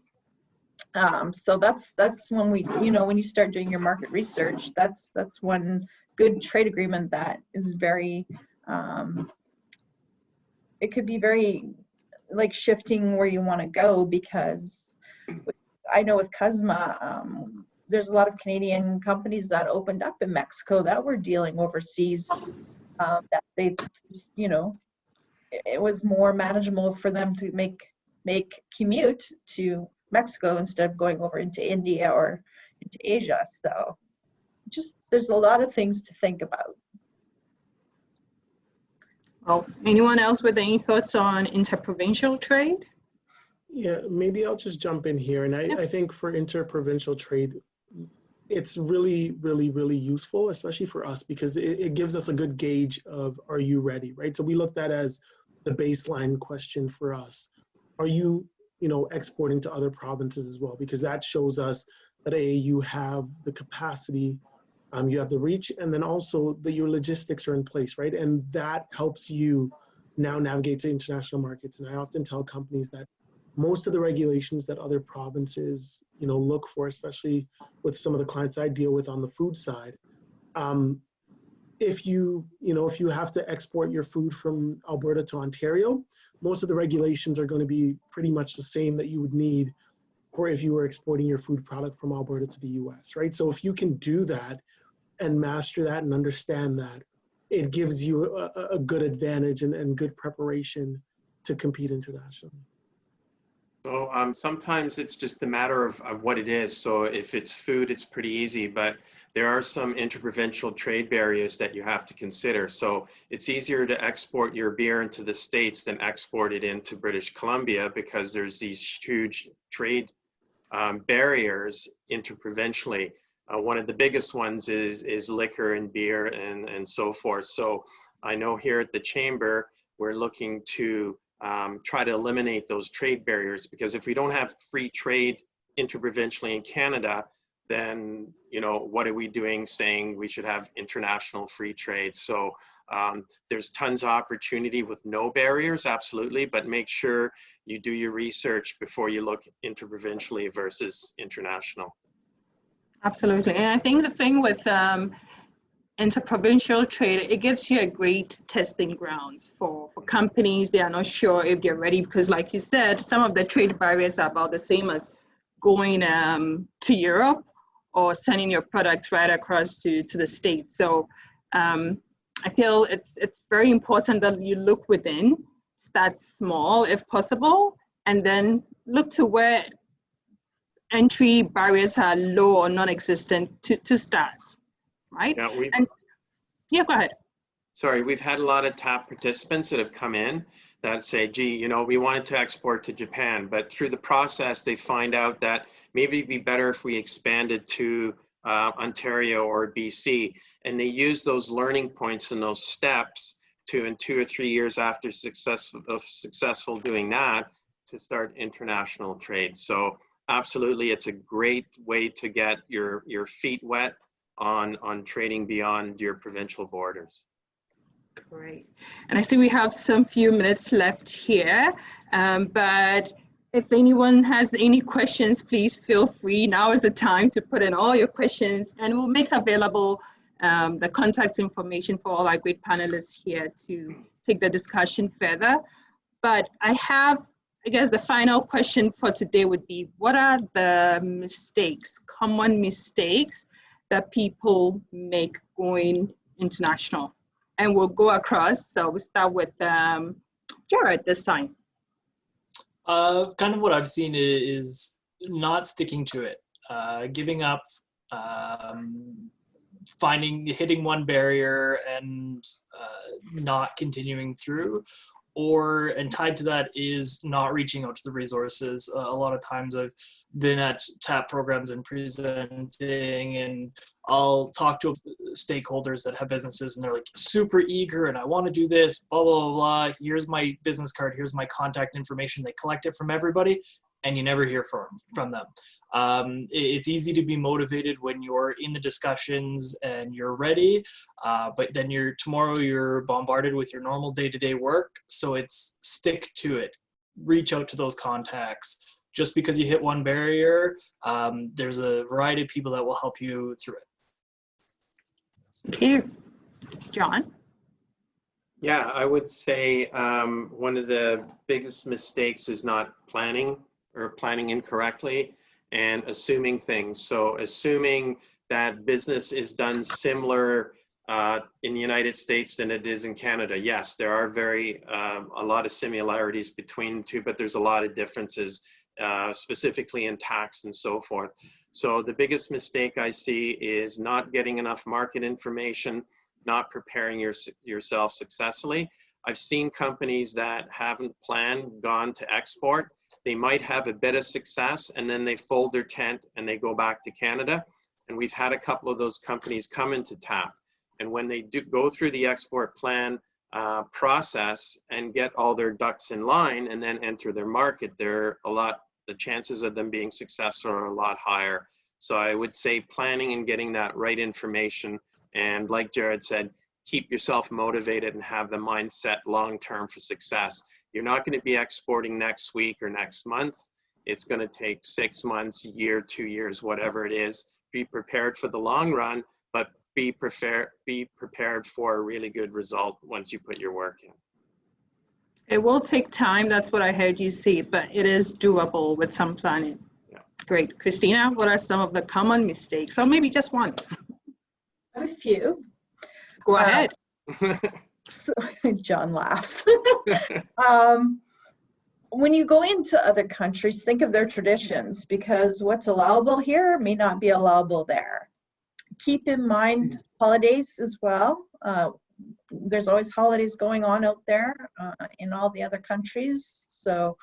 So that's when when you start doing your market research, that's one good trade agreement that is very, it could be very like shifting where you want to go, because I know with CUSMA, there's a lot of Canadian companies that opened up in Mexico that were dealing overseas, that they, it was more manageable for them to make commute to Mexico instead of going over into India or into Asia. So just, there's a lot of things to think about. Well, anyone else with any thoughts on interprovincial trade? Yeah, maybe I'll just jump in here. And I think for interprovincial trade, it's really, really, really useful, especially for us, because it gives us a good gauge of, are you ready, right? So we looked at as the baseline question for us. Are you, exporting to other provinces as well? Because that shows us that you have the capacity, you have the reach, and then also that your logistics are in place, right? And that helps you now navigate to international markets. And I often tell companies that most of the regulations that other provinces, look for, especially with some of the clients I deal with on the food side, if you have to export your food from Alberta to Ontario, most of the regulations are going to be pretty much the same that you would need or if you were exporting your food product from Alberta to the US, right? So if you can do that and master that and understand that, it gives you a good advantage and good preparation to compete internationally. So sometimes it's just a matter of what it is. So if it's food, it's pretty easy, but there are some interprovincial trade barriers that you have to consider. So it's easier to export your beer into the States than export it into British Columbia because there's these huge trade barriers interprovincially. One of the biggest ones is liquor and beer and so forth. So I know here at the Chamber, we're looking to try to eliminate those trade barriers, because if we don't have free trade interprovincially in Canada, then what are we doing saying we should have international free trade? So there's tons of opportunity with no barriers, absolutely, but make sure you do your research before you look interprovincially versus international. Absolutely. And I think the thing with interprovincial trade, it gives you a great testing grounds for companies. They are not sure if they're ready because, like you said, some of the trade barriers are about the same as going to Europe or sending your products right across to the States. So I feel it's very important that you look within, start small if possible, and then look to where entry barriers are low or non-existent to start, right? Yeah, go ahead. Sorry, we've had a lot of TAP participants that have come in that say, gee, we wanted to export to Japan, but through the process, they find out that maybe it'd be better if we expanded to Ontario or BC. And they use those learning points and those steps to, in 2 or 3 years after successful doing that, to start international trade. So absolutely, it's a great way to get your feet wet on trading beyond your provincial borders. Great. And I see we have some few minutes left here, but if anyone has any questions, please feel free. Now is the time to put in all your questions, and we'll make available the contact information for all our great panelists here to take the discussion further. But I guess the final question for today would be, what are the common mistakes that people make going international? And we'll go across. So we'll start with Jared this time. Kind of what I've seen is not sticking to it, giving up, hitting one barrier and not continuing through. And tied to that is not reaching out to the resources. A lot of times I've been at TAP programs and presenting, and I'll talk to stakeholders that have businesses and they're like super eager and I want to do this, blah, blah, blah, blah. Here's my business card. Here's my contact information. They collect it from everybody and you never hear from them. It's easy to be motivated when you're in the discussions and you're ready, but then tomorrow you're bombarded with your normal day-to-day work. So it's stick to it. Reach out to those contacts. Just because you hit one barrier, there's a variety of people that will help you through it. Thank you. John? Yeah, I would say one of the biggest mistakes is not planning or planning incorrectly and assuming things. So assuming that business is done similar in the United States than it is in Canada. Yes, there are a lot of similarities between the two, but there's a lot of differences, specifically in tax and so forth. So the biggest mistake I see is not getting enough market information, not preparing yourself successfully. I've seen companies that haven't planned, gone to export. They might have a bit of success and then they fold their tent and they go back to Canada. And we've had a couple of those companies come into TAP. And when they do go through the export plan process and get all their ducks in line and then enter their market, the chances of them being successful are a lot higher. So I would say planning and getting that right information. And like Jared said, keep yourself motivated and have the mindset long-term for success. You're not going to be exporting next week or next month. It's going to take 6 months, year, 2 years, whatever it is. Be prepared for the long run, but be prepared for a really good result once you put your work in. It will take time, that's what I heard you say, but it is doable with some planning. Yeah. Great. Christina, what are some of the common mistakes? Or maybe just one. I have a few. Go ahead. So, John laughs. When you go into other countries, think of their traditions, because what's allowable here may not be allowable there. Keep in mind holidays as well. There's always holidays going on out there in all the other countries. So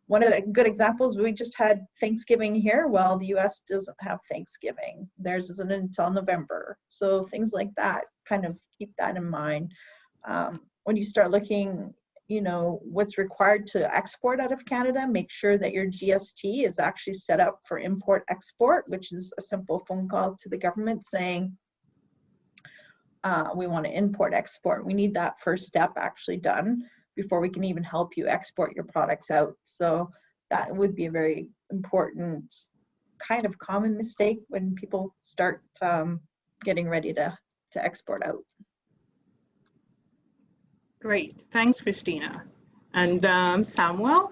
one of the good examples, we just had Thanksgiving here. Well, the US doesn't have Thanksgiving. Theirs isn't until November. So things like that, kind of keep that in mind. When you start looking, you know, what's required to export out of Canada, make sure that your GST is actually set up for import-export, which is a simple phone call to the government saying, we want to import-export. We need that first step actually done before we can even help you export your products out. So that would be a very important kind of common mistake when people start getting ready to export out. Great. Thanks, Christina. And Samuel?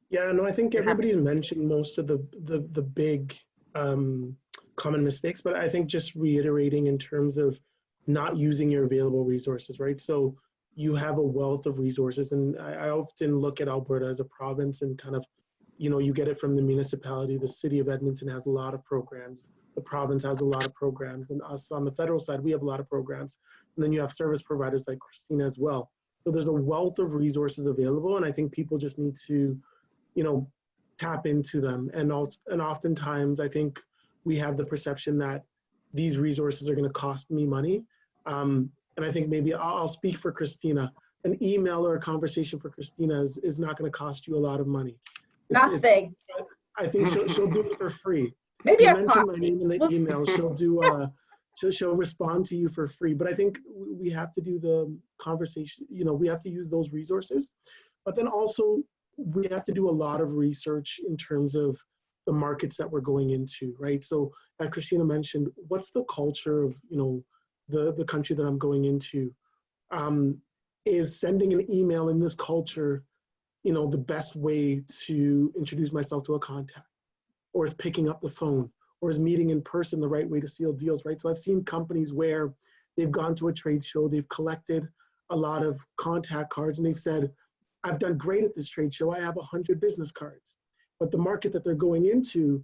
Yeah, no, I think everybody's mentioned most of the big common mistakes, but I think just reiterating in terms of not using your available resources, right? So you have a wealth of resources, and I often look at Alberta as a province and kind of, you know, you get it from the municipality. The city of Edmonton has a lot of programs. The province has a lot of programs, and us on the federal side, we have a lot of programs. And then you have service providers like Christina as well. So there's a wealth of resources available, and I think people just need to, you know, tap into them. And oftentimes, I think we have the perception that these resources are going to cost me money. And I think maybe I'll speak for Christina. An email or a conversation for Christina is not going to cost you a lot of money. Nothing. I think she'll do it for free. Maybe you I mentioned my name in the email. She'll do she'll respond to you for free. But I think we have to do the conversation. You know, we have to use those resources, but then also we have to do a lot of research in terms of the markets that we're going into, right? So as Christina mentioned, what's the culture of, you know, the country that I'm going into? Is sending an email in this culture, you know, the best way to introduce myself to a contact? Or is picking up the phone? Or is meeting in person the right way to seal deals, right? So I've seen companies where they've gone to a trade show, they've collected a lot of contact cards, and they've said, I've done great at this trade show, I have 100 business cards. But the market that they're going into,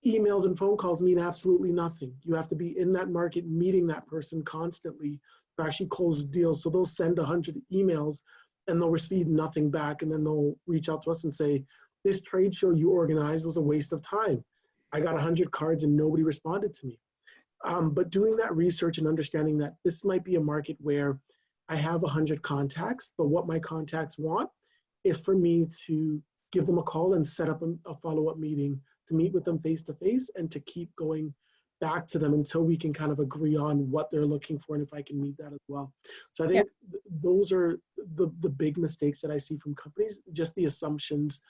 emails and phone calls mean absolutely nothing. You have to be in that market, meeting that person constantly to actually close deals. So they'll send 100 emails and they'll receive nothing back, and then they'll reach out to us and say, this trade show you organized was a waste of time. I got 100 cards and nobody responded to me. But doing that research and understanding that this might be a market where I have 100 contacts, but what my contacts want is for me to give them a call and set up a follow-up meeting to meet with them face-to-face and to keep going back to them until we can kind of agree on what they're looking for and if I can meet that as well. So I think those are the big mistakes that I see from companies, just the assumptions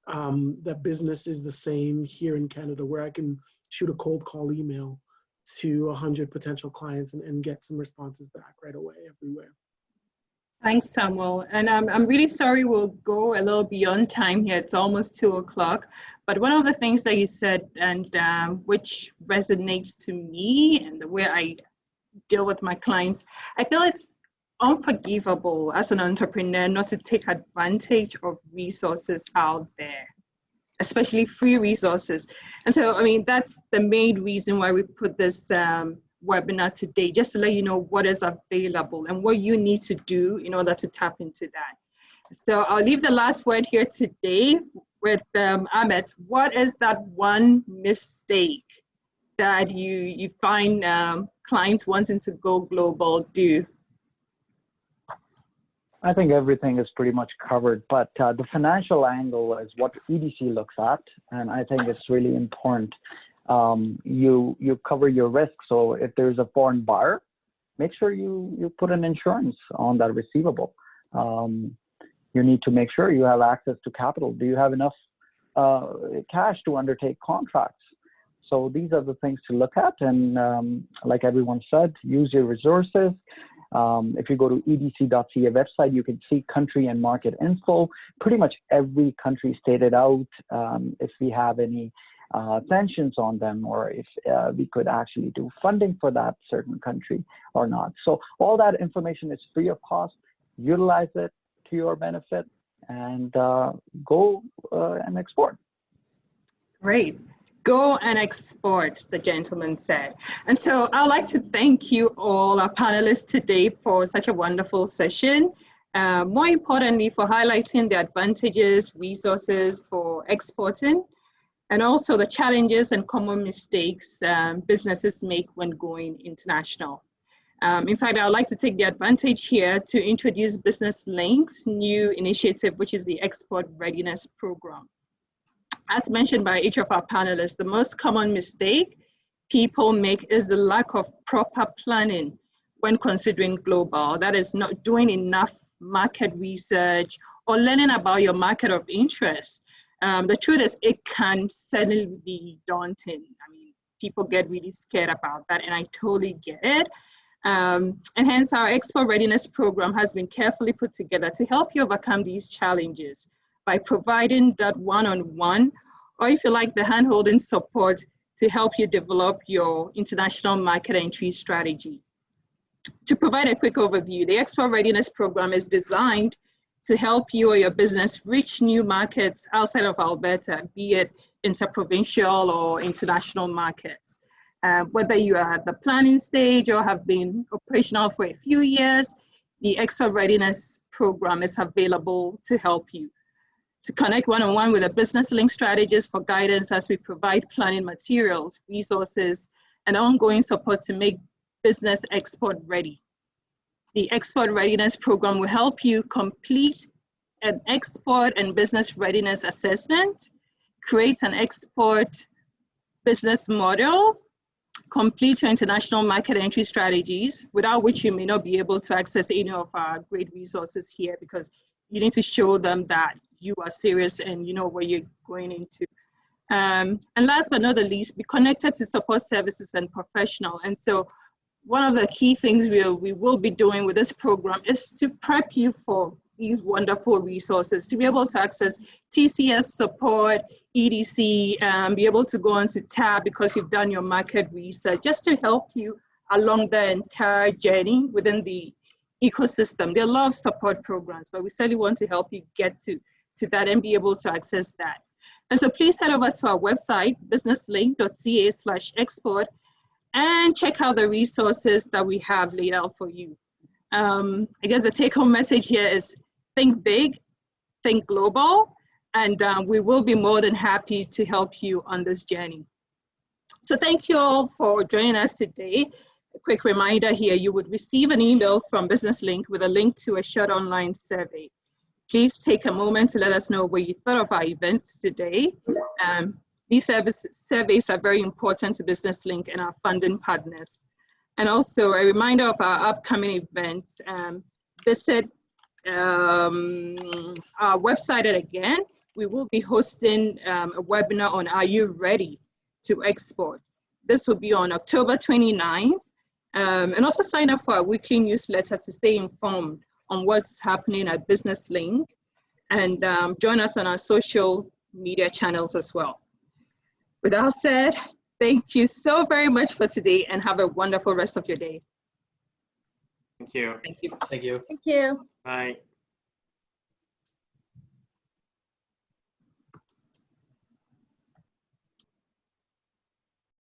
that business is the same here in Canada, where I can shoot a cold call email to 100 potential clients and get some responses back right away everywhere. Thanks, Samuel. And I'm really sorry we'll go a little beyond time here. It's almost 2 o'clock. But one of the things that you said, and which resonates to me and the way I deal with my clients, I feel it's unforgivable as an entrepreneur not to take advantage of resources out there, especially free resources. And so, I mean, that's the main reason why we put this webinar today, just to let you know what is available and what you need to do in order to tap into that. So I'll leave the last word here today with Amit. What is that one mistake that you find clients wanting to go global do? I think everything is pretty much covered, but the financial angle is what EDC looks at, and I think it's really important. You cover your risk, so if there's a foreign buyer, make sure you put an insurance on that receivable. You need to make sure you have access to capital. Do you have enough cash to undertake contracts? So these are the things to look at. And like everyone said, use your resources. If you go to edc.ca website, you can see country and market info. Pretty much every country stated out if we have any sanctions on them, or if we could actually do funding for that certain country or not. So all that information is free of cost. Utilize it to your benefit, and go and export. Great. Go and export, the gentleman said. And so I'd like to thank you all, our panelists today, for such a wonderful session. More importantly, for highlighting the advantages, resources for exporting, and also the challenges and common mistakes businesses make when going international. In fact, I would like to take the advantage here to introduce Business Link's new initiative, which is the Export Readiness Program. As mentioned by each of our panelists, the most common mistake people make is the lack of proper planning when considering global. That is, not doing enough market research or learning about your market of interest. The truth is, it can certainly be daunting. I mean, people get really scared about that, and I totally get it. And hence, our Export Readiness Program has been carefully put together to help you overcome these challenges by providing that one-on-one, or if you like, the hand-holding support to help you develop your international market entry strategy. To provide a quick overview, the Export Readiness Program is designed to help you or your business reach new markets outside of Alberta, be it interprovincial or international markets. Whether you are at the planning stage or have been operational for a few years, the Export Readiness Program is available to help you. To connect one-on-one with a Business Link strategist for guidance as we provide planning materials, resources, and ongoing support to make business export ready. The Export Readiness Program will help you complete an export and business readiness assessment, create an export business model, complete your international market entry strategies, without which you may not be able to access any of our great resources here, because you need to show them that you are serious and you know where you're going into. And last but not the least, be connected to support services and professional. And so one of the key things we will be doing with this program is to prep you for these wonderful resources, to be able to access TCS support, EDC, be able to go onto TAB because you've done your market research, just to help you along the entire journey within the ecosystem. There are a lot of support programs, but we certainly want to help you get to that and be able to access that. And so please head over to our website, businesslink.ca/export, and check out the resources that we have laid out for you. I guess the take-home message here is think big, think global, and we will be more than happy to help you on this journey. So thank you all for joining us today. A quick reminder here, you would receive an email from Business Link with a link to a short online survey. Please take a moment to let us know what you thought of our events today. These surveys are very important to Business Link and our funding partners. And also a reminder of our upcoming events. Visit our website again. We will be hosting a webinar on Are You Ready to Export? This will be on October 29th. And also sign up for our weekly newsletter to stay informed on what's happening at Business Link, and join us on our social media channels as well. With that said, thank you so very much for today, and have a wonderful rest of your day. Thank you. Thank you. Thank you. Thank you. Bye.